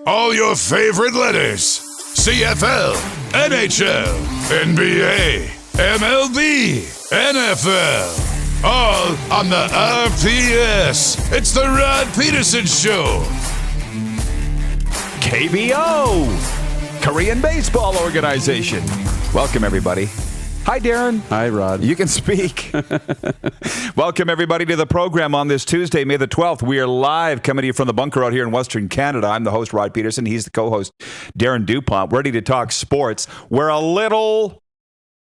All your favorite letters. CFL, NHL, NBA, MLB, NFL. All on the RPS. It's the Rod Pedersen Show. KBO, Korean Baseball Organization. Welcome, everybody. Hi, Darren. Hi, Rod. You can speak. Welcome, everybody, to the program on this Tuesday, May the 12th. We are live coming to you from the bunker out here in Western Canada. I'm the host, Rod Pedersen. He's the co-host, Darren DuPont. Ready to talk sports. We're a little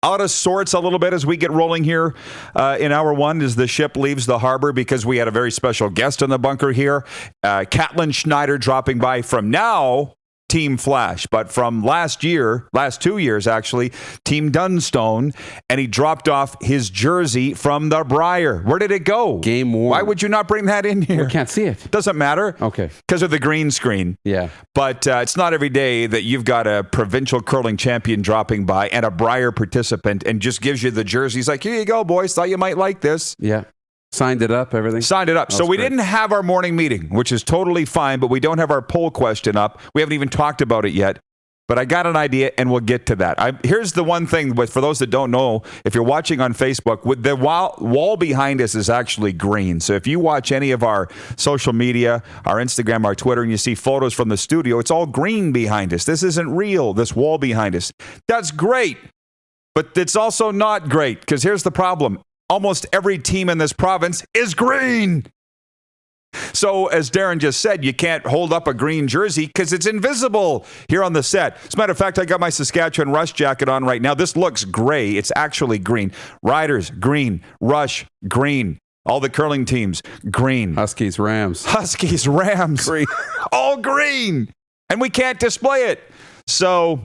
out of sorts a little bit as we get rolling here in hour one as the ship leaves the harbor because we had a very special guest in the bunker here. Catlin Schneider dropping by from now Team Flash, but from last 2 years actually, Team Dunstone, and he dropped off his jersey from the Briar. Where did it go? Game worn. Why would you not bring that in here? We can't see it. Doesn't matter. Okay. Because of the green screen. Yeah. But it's not every day that you've got a provincial curling champion dropping by and a Briar participant and just gives you the jersey. He's like, here you go, boys. Thought you might like this. Yeah. Signed it up, everything? Signed it up. That's so we great. didn't have our morning meeting, which is totally fine, but we don't have our poll question up. We haven't even talked about it yet. But I got an idea, and we'll get to that. Here's the one thing, for those that don't know, if you're watching on Facebook, with the wall behind us is actually green. So if you watch any of our social media, our Instagram, our Twitter, and you see photos from the studio, it's all green behind us. This isn't real, this wall behind us. That's great, but it's also not great, because here's the problem. Almost every team in this province is green. So, as Darren just said, you can't hold up a green jersey because it's invisible here on the set. As a matter of fact, I got my Saskatchewan Rush jacket on right now. This looks gray. It's actually green. Riders, green. Rush, green. All the curling teams, green. Huskies, Rams. Green. All green. And we can't display it. So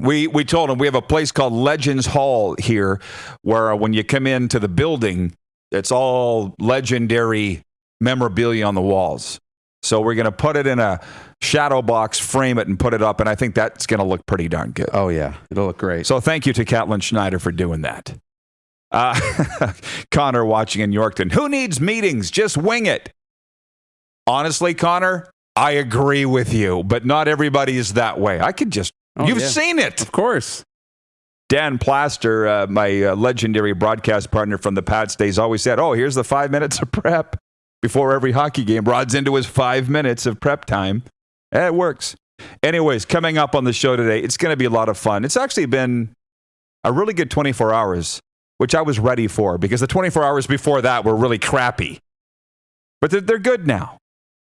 we told them we have a place called Legends Hall here where when you come into the building, it's all legendary memorabilia on the walls. So we're going to put it in a shadow box, frame it, and put it up. And I think that's going to look pretty darn good. Oh, yeah. It'll look great. So thank you to Catlin Schneider for doing that. Connor watching in Yorkton. Who needs meetings? Just wing it. Honestly, Connor, I agree with you, but not everybody is that way. I could just... You've seen it. Of course. Dan Plaster, my legendary broadcast partner from the Pats days, always said, here's the 5 minutes of prep before every hockey game. Rod's into his 5 minutes of prep time. It works. Anyways, coming up on the show today, it's going to be a lot of fun. It's actually been a really good 24 hours, which I was ready for because the 24 hours before that were really crappy. But they're good now.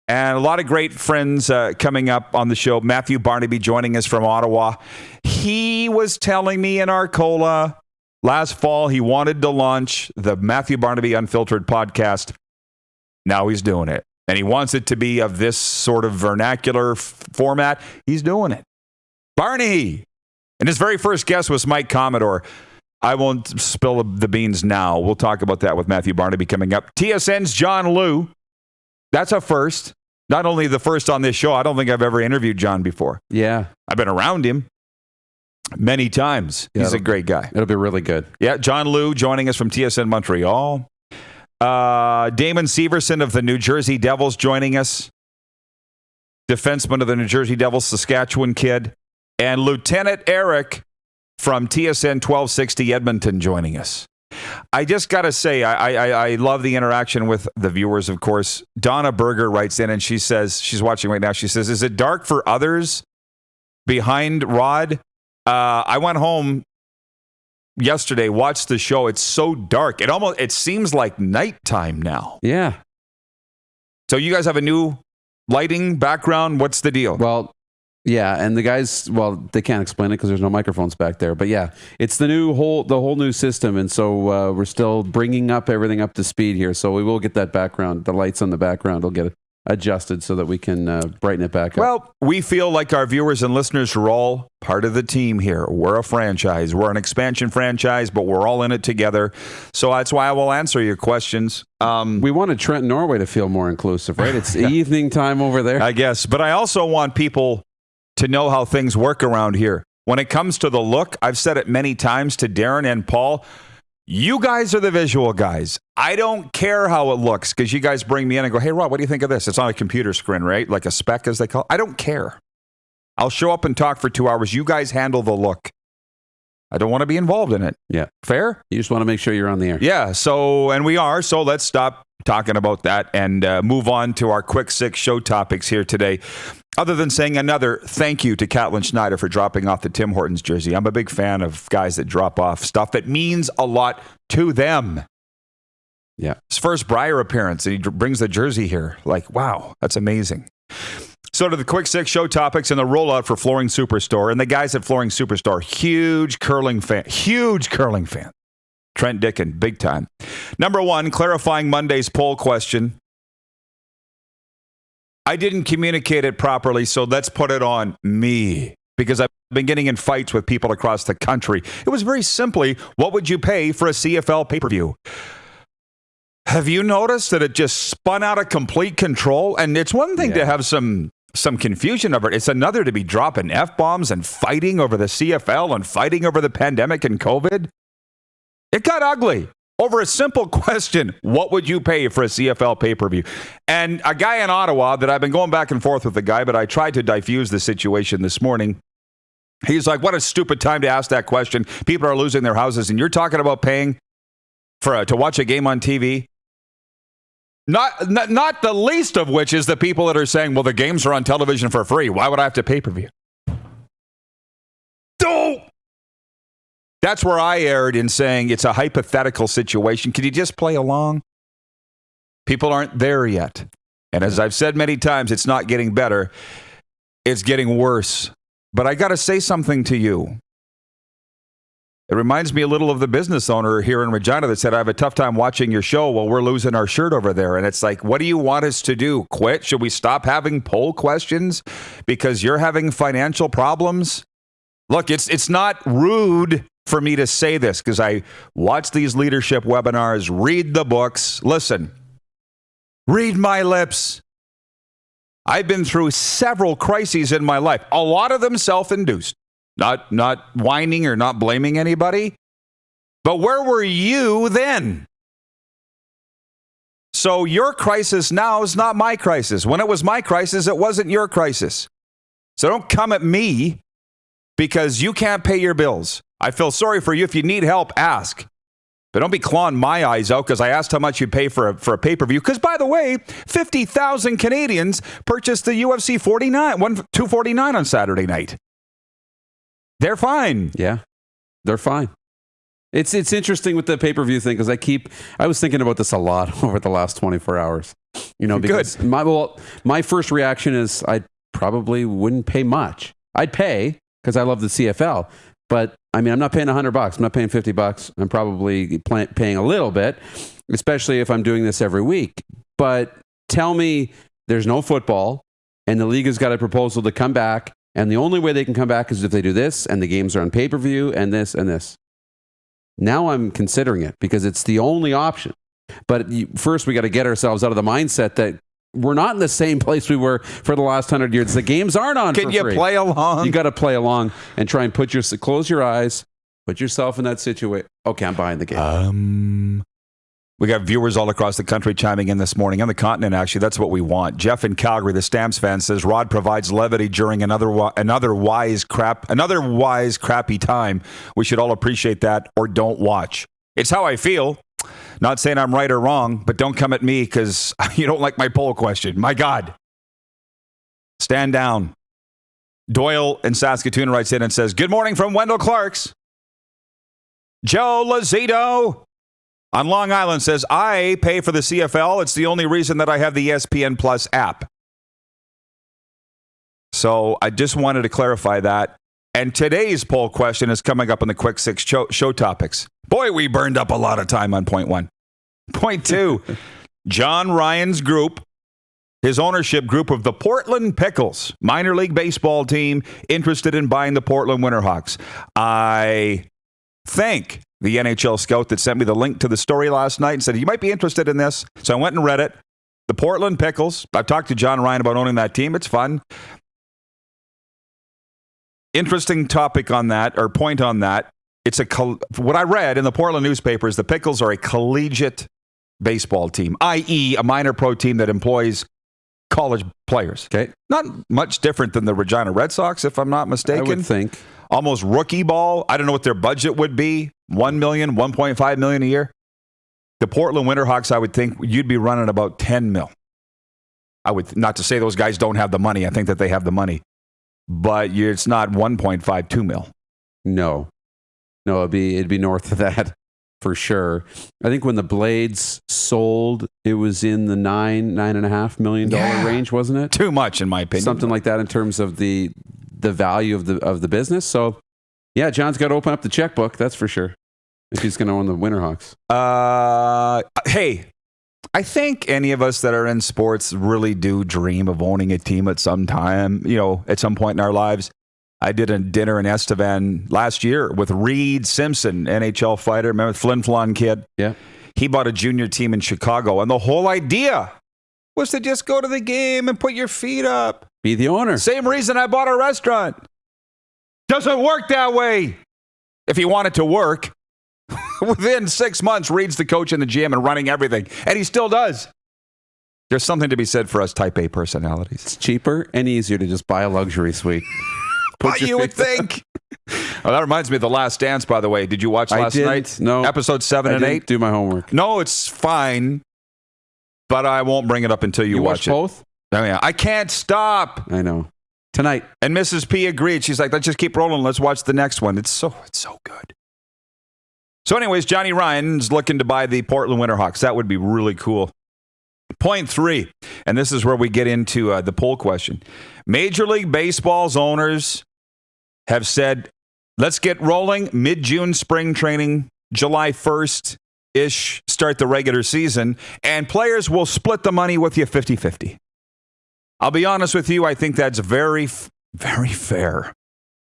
And a lot of great friends coming up on the show. Matthew Barnaby joining us from Ottawa. He was telling me in Arcola last fall he wanted to launch the Matthew Barnaby Unfiltered podcast. Now he's doing it. And he wants it to be of this sort of vernacular format. He's doing it. Barney! And his very first guest was Mike Commodore. I won't spill the beans now. We'll talk about that with Matthew Barnaby coming up. TSN's John Liu. That's a first. Not only the first on this show, I don't think I've ever interviewed John before. Yeah. I've been around him many times. He's a great guy. It'll be really good. Yeah, John Liu joining us from TSN Montreal. Damon Severson of the New Jersey Devils joining us. Defenseman of the New Jersey Devils, Saskatchewan kid. And Lieutenant Eric from TSN 1260 Edmonton joining us. I just got to say, I love the interaction with the viewers, of course. Donna Berger writes in and she says, she's watching right now, she says, is it dark for others behind Rod? I went home yesterday, watched the show. It's so dark. It seems like nighttime now. Yeah. So you guys have a new lighting background? What's the deal? Well, yeah, and the guys, they can't explain it because there's no microphones back there. But yeah, it's the whole new system, and so we're still bringing everything up to speed here. So we will get that background, the lights on the background will get adjusted so that we can brighten it back up. Well, we feel like our viewers and listeners are all part of the team here. We're a franchise. We're an expansion franchise, but we're all in it together. So that's why I will answer your questions. We wanted Trent, Norway to feel more inclusive, right? It's evening time over there. I guess. But I also want people to know how things work around here. When it comes to the look, I've said it many times to Darren and Paul, You guys are the visual guys. I don't care how it looks because you guys bring me in and go, hey, Rod, what do you think of this? It's on a computer screen, right? Like a spec, as they call it. I don't care. I'll show up and talk for 2 hours. You guys handle the look. I don't want to be involved in it. Yeah. Fair? You just want to make sure you're on the air. Yeah. And we are. So let's stop talking about that and move on to our quick 6 show topics here today. Other than saying another thank you to Caitlin Schneider for dropping off the Tim Hortons jersey. I'm a big fan of guys that drop off stuff that means a lot to them. Yeah. His first Briar appearance, and he brings the jersey here. Like, wow, that's amazing. So to the quick 6 show topics and the rollout for Flooring Superstore. And the guys at Flooring Superstore, huge curling fan. Trent Dickin, big time. Number 1, clarifying Monday's poll question. I didn't communicate it properly, so let's put it on me. Because I've been getting in fights with people across the country. It was very simply, what would you pay for a CFL pay-per-view? Have you noticed that it just spun out of complete control? And it's one thing to have some confusion over it. It's another to be dropping F-bombs and fighting over the CFL and fighting over the pandemic and COVID. It got ugly over a simple question. What would you pay for a CFL pay-per-view? And a guy in Ottawa that I've been going back and forth with the guy, but I tried to diffuse the situation this morning. He's like, what a stupid time to ask that question. People are losing their houses and you're talking about paying to watch a game on TV? Not the least of which is the people that are saying, well, the games are on television for free. Why would I have to pay-per-view? Don't! That's where I erred in saying it's a hypothetical situation. Can you just play along? People aren't there yet. And as I've said many times, it's not getting better. It's getting worse. But I got to say something to you. It reminds me a little of the business owner here in Regina that said, I have a tough time watching your show while we're losing our shirt over there. And it's like, what do you want us to do? Quit? Should we stop having poll questions because you're having financial problems? Look, it's not rude for me to say this because I watch these leadership webinars, read the books. Listen, read my lips. I've been through several crises in my life, a lot of them self-induced. Not whining or not blaming anybody. But where were you then? So your crisis now is not my crisis. When it was my crisis, it wasn't your crisis. So don't come at me because you can't pay your bills. I feel sorry for you. If you need help, ask. But don't be clawing my eyes out because I asked how much you pay for a pay-per-view. Because, by the way, 50,000 Canadians purchased the UFC 249 on Saturday night. They're fine. Yeah, they're fine. It's interesting with the pay-per-view thing because I was thinking about this a lot over the last 24 hours. You know, because my first reaction is I probably wouldn't pay much. I'd pay because I love the CFL, but I mean, I'm not paying $100. I'm not paying $50. I'm probably paying a little bit, especially if I'm doing this every week. But tell me there's no football and the league has got a proposal to come back. And the only way they can come back is if they do this, and the games are on pay-per-view, and this, and this. Now I'm considering it because it's the only option. But first, we got to get ourselves out of the mindset that we're not in the same place we were for the last 100 years. The games aren't on for free. Can you play along? You got to play along and try and close your eyes, put yourself in that situation. Okay, I'm buying the game. We got viewers all across the country chiming in this morning, on the continent, actually. That's what we want. Jeff in Calgary, the Stamps fan, says Rod provides levity during another wise, crappy time. We should all appreciate that or don't watch. It's how I feel. Not saying I'm right or wrong, but don't come at me because you don't like my poll question. My God. Stand down. Doyle in Saskatoon writes in and says, good morning from Wendell Clark's. Joe Lazito on Long Island says, I pay for the CFL. It's the only reason that I have the ESPN Plus app. So I just wanted to clarify that. And today's poll question is coming up in the quick 6 show topics. Boy, we burned up a lot of time on point 1. Point 2, John Ryan's group, his ownership group of the Portland Pickles, minor league baseball team, interested in buying the Portland Winterhawks. I thank the NHL scout that sent me the link to the story last night and said, you might be interested in this. So I went and read it. The Portland Pickles. I've talked to John Ryan about owning that team. It's fun. Interesting topic on that, or point on that. what I read in the Portland newspapers, the Pickles are a collegiate baseball team, i.e. a minor pro team that employs college players. Okay. Not much different than the Regina Red Sox, if I'm not mistaken. I would think. Almost rookie ball. I don't know what their budget would be. $1 million, $1.5 million a year. The Portland Winterhawks, I would think you'd be running about $10 million. Not to say those guys don't have the money. I think that they have the money. But it's not 1.5, 2 mil. No, it'd be north of that for sure. I think when the Blades sold, it was in the $9.5 million range, wasn't it? Too much, in my opinion. Something like that in terms of the value of the business. So, yeah, John's got to open up the checkbook. That's for sure. If he's going to own the Winterhawks. Hey, I think any of us that are in sports really do dream of owning a team at some time, at some point in our lives. I did a dinner in Estevan last year with Reed Simpson, NHL fighter. Remember the Flin Flon kid? Yeah. He bought a junior team in Chicago, and the whole idea was to just go to the game and put your feet up. Be the owner. Same reason I bought a restaurant. Doesn't work that way. If you want it to work, within 6 months, Reed's the coach in the gym and running everything, and he still does. There's something to be said for us type A personalities. It's cheaper and easier to just buy a luxury suite. What you would think. Well, that reminds me of The Last Dance, by the way. Did you watch last night? No. Episode 7 and 8? Do my homework. No, it's fine, but I won't bring it up until you watch it. Both? Oh, yeah. I can't stop. I know. Tonight. And Mrs. P agreed. She's like, let's just keep rolling. Let's watch the next one. It's so good. So anyways, Johnny Ryan's looking to buy the Portland Winterhawks. That would be really cool. Point 3, and this is where we get into the poll question. Major League Baseball's owners have said, let's get rolling. Mid-June spring training, July 1st-ish, start the regular season, and players will split the money with you 50-50. I'll be honest with you, I think that's very, very fair,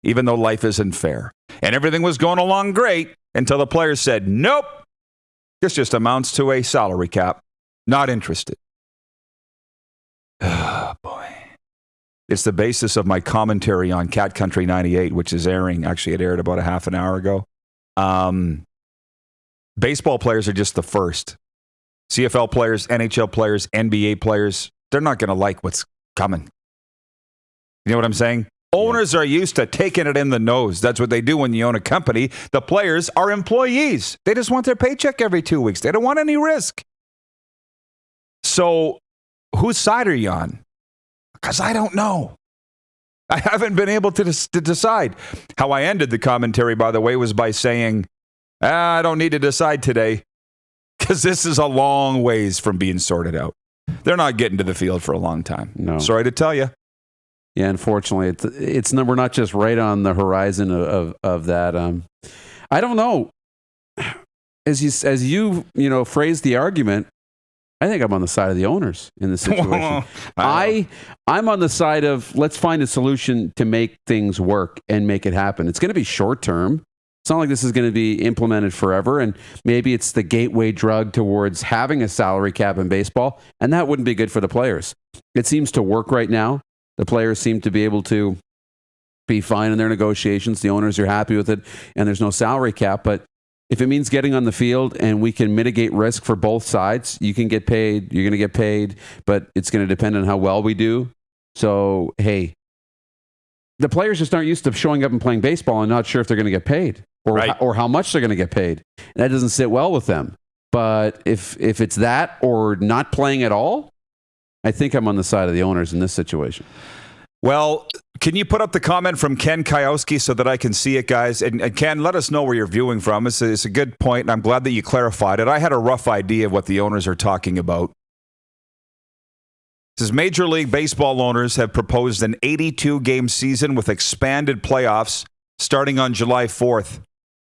even though life isn't fair. And everything was going along great until the players said, nope, this just amounts to a salary cap. Not interested. Oh, boy. It's the basis of my commentary on Cat Country 98, which is airing. Actually, it aired about a half an hour ago. Baseball players are just the first. CFL players, NHL players, NBA players, they're not going to like what's coming. You know what I'm saying? Owners are used to taking it in the nose. That's what they do when you own a company. The players are employees. They just want their paycheck every 2 weeks. They don't want any risk. So whose side are you on? Because I don't know. I haven't been able to decide. How I ended the commentary, by the way, was by saying, I don't need to decide today because this is a long ways from being sorted out. They're not getting to the field for a long time. No. Sorry to tell you. Yeah, unfortunately, we're not just right on the horizon of that. I don't know. As you phrased the argument, I think I'm on the side of the owners in this situation. I'm on the side of let's find a solution to make things work and make it happen. It's going to be short term. It's not like this is going to be implemented forever. And maybe it's the gateway drug towards having a salary cap in baseball. And that wouldn't be good for the players. It seems to work right now. The players seem to be able to be fine in their negotiations. The owners are happy with it. And there's no salary cap. But if it means getting on the field and we can mitigate risk for both sides, you can get paid, you're going to get paid, but it's going to depend on how well we do. So, hey, the players just aren't used to showing up and playing baseball and not sure if they're going to get paid or how much they're going to get paid. And that doesn't sit well with them. But if it's that or not playing at all, I think I'm on the side of the owners in this situation. Well, can you put up the comment from Ken Kajowski so that I can see it, guys? And Ken, let us know where you're viewing from. It's a good point, and I'm glad that you clarified it. I had a rough idea of what the owners are talking about. It says Major League Baseball owners have proposed an 82-game season with expanded playoffs starting on July 4th.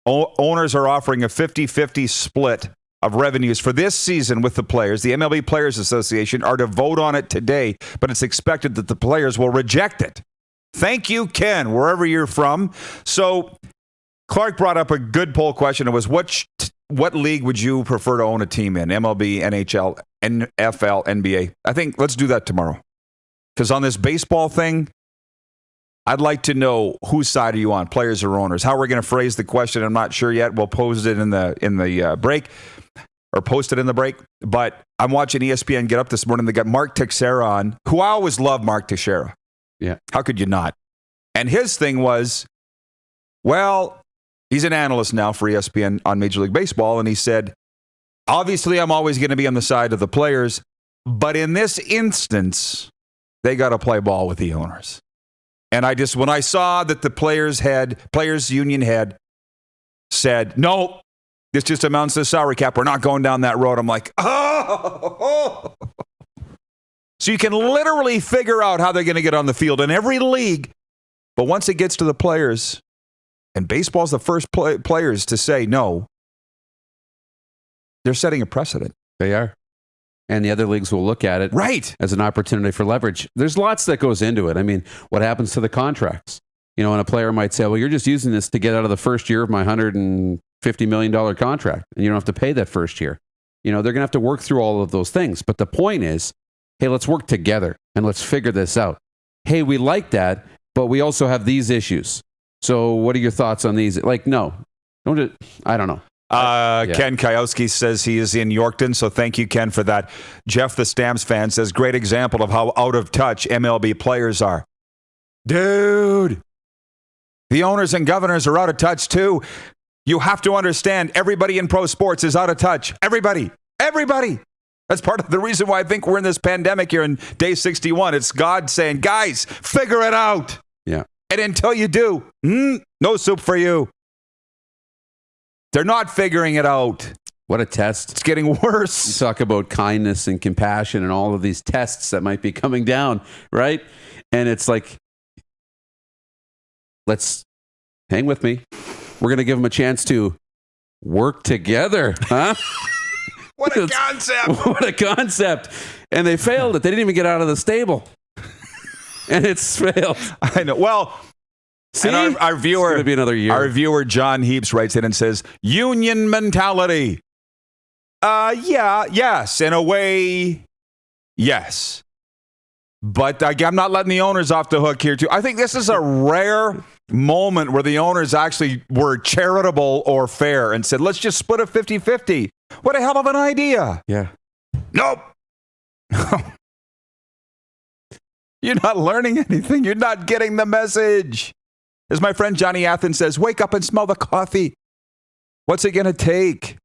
Owners are offering a 50-50 split of revenues for this season with the players. The MLB Players Association are to vote on it today, but it's expected that the players will reject it. Thank you, Ken, wherever you're from. So Clark brought up a good poll question. It was, what league would you prefer to own a team in? MLB, NHL, NFL, NBA? I think let's do that tomorrow. Because on this baseball thing, I'd like to know whose side are you on, players or owners? How we're going to phrase the question, I'm not sure yet. We'll pose it in the break, or post it in the break. But I'm watching ESPN get up this morning. They got Mark Teixeira on, who I always love. Mark Teixeira. Yeah. How could you not? And his thing was, well, he's an analyst now for ESPN on Major League Baseball, and he said, obviously, I'm always going to be on the side of the players, but in this instance, they got to play ball with the owners. And when I saw that the players union head said, no, this just amounts to a salary cap, we're not going down that road. I'm like, oh. So you can literally figure out how they're going to get on the field in every league. But once it gets to the players, and baseball's the first players to say no, they're setting a precedent. They are. And the other leagues will look at it as an opportunity for leverage. There's lots that goes into it. I mean, what happens to the contracts? And a player might say, well, you're just using this to get out of the first year of my $150 million contract, and you don't have to pay that first year. They're going to have to work through all of those things. But the point is, hey, let's work together and let's figure this out. Hey, we like that, but we also have these issues. So what are your thoughts on these? I don't know. Ken Kajowski says he is in Yorkton, so thank you, Ken, for that. Jeff, the Stamps fan, says, great example of how out of touch MLB players are. Dude, the owners and governors are out of touch too. You have to understand, everybody in pro sports is out of touch. Everybody. That's part of the reason why I think we're in this pandemic here in day 61. It's God saying, guys, figure it out. Yeah. And until you do, no soup for you. They're not figuring it out. What a test. It's getting worse. You talk about kindness and compassion and all of these tests that might be coming down, right? And it's like, let's hang with me. We're going to give them a chance to work together, huh? What a concept. What a concept. And they failed it. They didn't even get out of the stable. And it's failed. I know. Well, see, and our viewer, it's going to be another year. Our viewer, John Heaps, writes in and says, union mentality. Yes. In a way, yes. But I'm not letting the owners off the hook here, too. I think this is a rare moment where the owners actually were charitable or fair and said, let's just split it 50-50. What a hell of an idea. Yeah. Nope. You're not learning anything. You're not getting the message. As my friend Johnny Athens says, wake up and smell the coffee. What's it going to take?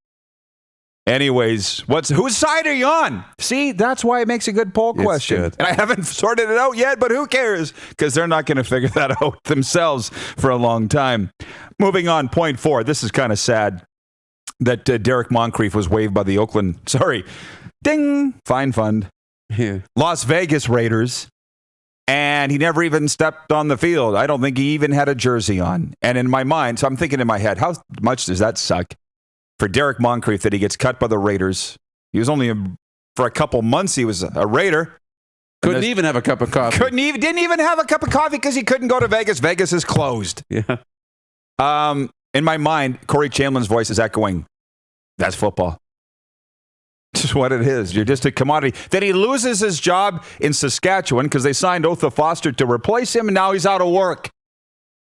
Anyways, whose side are you on? See, that's why it makes a good poll question. Good. And I haven't sorted it out yet, but who cares? Because they're not going to figure that out themselves for a long time. Moving on, point 4. This is kind of sad that Derek Moncrief was waived by the Fine Fund. Yeah. Las Vegas Raiders. And he never even stepped on the field. I don't think he even had a jersey on. And in my mind, so I'm thinking in my head, how much does that suck for Derek Moncrief that he gets cut by the Raiders? He was only, for a couple months, he was a Raider. Couldn't even have a cup of coffee. Didn't even have a cup of coffee because he couldn't go to Vegas. Vegas is closed. Yeah. In my mind, Corey Chamberlain's voice is echoing, that's football. Just what it is. You're just a commodity. Then he loses his job in Saskatchewan because they signed Otha Foster to replace him, and now he's out of work.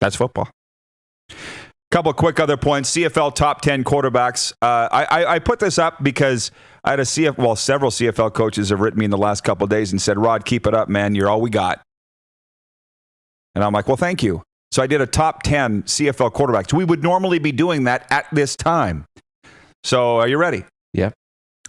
That's football. Couple of quick other points. CFL top 10 quarterbacks. I put this up because I had several CFL coaches have written me in the last couple of days and said, Rod, keep it up, man. You're all we got. And I'm like, well, thank you. So I did a top 10 CFL quarterbacks. We would normally be doing that at this time. So are you ready? Yep.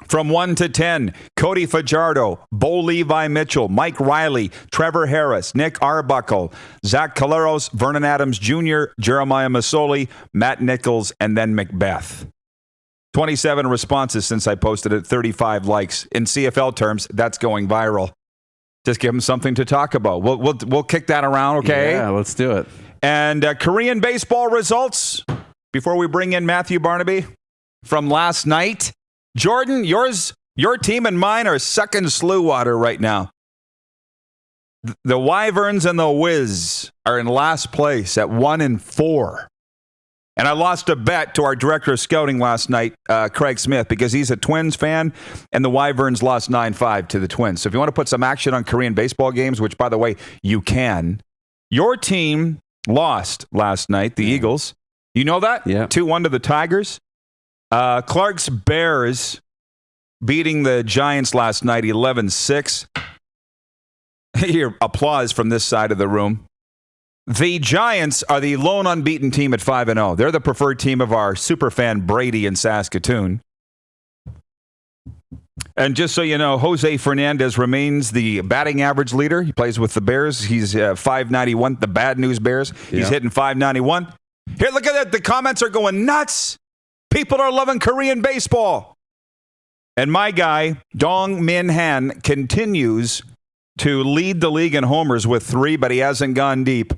From 1 to 10, Cody Fajardo, Bo Levi Mitchell, Mike Riley, Trevor Harris, Nick Arbuckle, Zach Caleros, Vernon Adams Jr., Jeremiah Masoli, Matt Nichols, and then Macbeth. 27 responses since I posted it, 35 likes. In CFL terms, that's going viral. Just give them something to talk about. We'll kick that around, okay? Yeah, let's do it. And Korean baseball results, before we bring in Matthew Barnaby, from last night. Jordan, your team and mine are sucking slew water right now. The Wyverns and the Wiz are in last place at 1-4. And I lost a bet to our director of scouting last night, Craig Smith, because he's a Twins fan, and the Wyverns lost 9-5 to the Twins. So if you want to put some action on Korean baseball games, which, by the way, you can, Your team lost last night, the Eagles. You know that? Yeah. 2-1 to the Tigers. Clark's Bears beating the Giants last night 11-6. Here, applause from this side of the room. The Giants are the lone unbeaten team at 5-0. They're the preferred team of our superfan Brady in Saskatoon. And just so you know, Jose Fernandez remains the batting average leader. He plays with the Bears. He's 591. The Bad News Bears. He's hitting 591. Here, look at that. The comments are going nuts. People are loving Korean baseball. And my guy, Dong Min Han, continues to lead the league in homers with 3, but he hasn't gone deep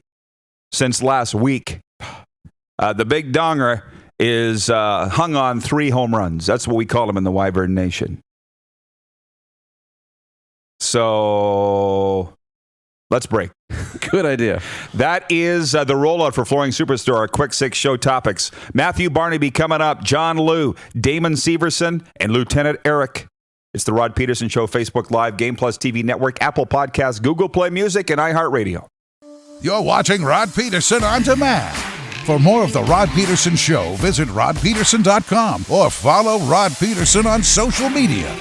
since last week. The big donger is hung on 3 home runs. That's what we call him in the Wyvern Nation. So let's break. Good idea. That is the rollout for Flooring Superstore. Our quick 6 show topics. Matthew Barnaby coming up. John Liu, Damon Severson, and Lieutenant Eric. It's the Rod Pedersen Show, Facebook Live, Game Plus TV Network, Apple Podcasts, Google Play Music, and iHeartRadio. You're watching Rod Pedersen On Demand. For more of the Rod Pedersen Show, visit rodpedersen.com or follow Rod Pedersen on social media.